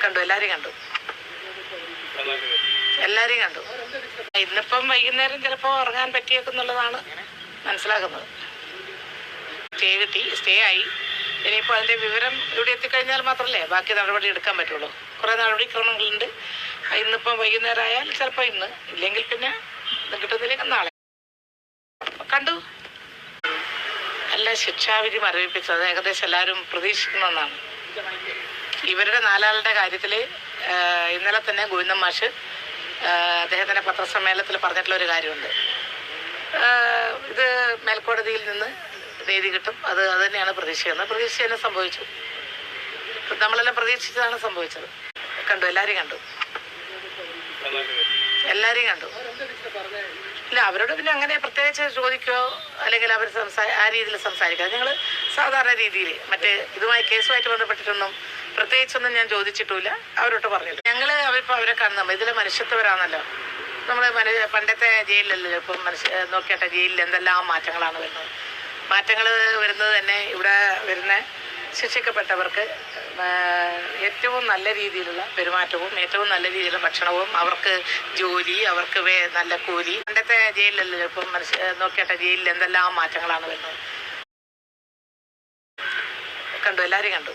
കണ്ടു, എല്ലാവരെയും കണ്ടു. ഇന്നിപ്പം വൈകുന്നേരം ചിലപ്പോൾ ഉറങ്ങാൻ പറ്റിയേക്കുന്നുള്ളതാണ് മനസ്സിലാക്കുന്നത്. സ്റ്റേ ആയി. ഇനിയിപ്പോൾ അതിൻ്റെ വിവരം ഇവിടെ എത്തിക്കഴിഞ്ഞാൽ മാത്രമല്ലേ ബാക്കി നടപടി എടുക്കാൻ പറ്റുള്ളൂ. കുറേ നടപടിക്രമങ്ങളുണ്ട്. ഇന്നിപ്പം വൈകുന്നേരം ആയാൽ ചിലപ്പോൾ ഇന്ന്, ഇല്ലെങ്കിൽ പിന്നെ കിട്ടുന്നില്ലെങ്കിൽ നാളെ. കണ്ടു. നല്ല ശിക്ഷാവിധി മരവിപ്പിച്ചത് ഏകദേശം എല്ലാവരും പ്രതീക്ഷിക്കുന്ന ഒന്നാണ്. ഇവരുടെ നാലാളുടെ കാര്യത്തിൽ ഇന്നലെ തന്നെ ഗോവിന്ദൻ മാഷ് അദ്ദേഹത്തിൻ്റെ പത്രസമ്മേളനത്തിൽ പറഞ്ഞിട്ടുള്ളൊരു കാര്യമുണ്ട്. ഇത് മേൽക്കോടതിയിൽ നിന്ന് നീതി കിട്ടും, അത് തന്നെയാണ് പ്രതീക്ഷിക്കുന്നത്. പ്രതീക്ഷ തന്നെ സംഭവിച്ചു. നമ്മളെല്ലാം പ്രതീക്ഷിച്ചതാണ് സംഭവിച്ചത്. കണ്ടു, എല്ലാവരെയും കണ്ടു. ഇല്ല, അവരോട് പിന്നെ അങ്ങനെ പ്രത്യേകിച്ച് ചോദിക്കുകയോ അല്ലെങ്കിൽ അവർ ആ രീതിയിൽ സംസാരിക്കുക. ഞങ്ങൾ സാധാരണ രീതിയിൽ മറ്റേ ഇതുമായി കേസുമായിട്ട് ബന്ധപ്പെട്ടിട്ടൊന്നും പ്രത്യേകിച്ചൊന്നും ഞാൻ ചോദിച്ചിട്ടുമില്ല, അവരോട്ട് പറഞ്ഞില്ല. ഞങ്ങൾ അവരെ കാണുന്ന ഇതിലെ മനുഷ്യത്വരാണല്ലോ. നമ്മൾ പണ്ടത്തെ ജയിലിലല്ലോ ഇപ്പം നോക്കിയാട്ടെ, ജയിലിൽ എന്തെല്ലാം മാറ്റങ്ങളാണ് വരുന്നത്. മാറ്റങ്ങൾ വരുന്നത് തന്നെ ഇവിടെ വരുന്ന ശിക്ഷിക്കപ്പെട്ടവർക്ക് ഏറ്റവും നല്ല രീതിയിലുള്ള പെരുമാറ്റവും ഏറ്റവും നല്ല രീതിയിലുള്ള ഭക്ഷണവും അവർക്ക് ജോലി, അവർക്ക് നല്ല കൂലി. പണ്ടത്തെ ജയിലിലല്ലോ ഇപ്പം നോക്കിയാട്ടെ, ജയിലിൽ എന്തെല്ലാം മാറ്റങ്ങളാണ് വരുന്നത്. കണ്ടു, എല്ലാവരെയും കണ്ടു.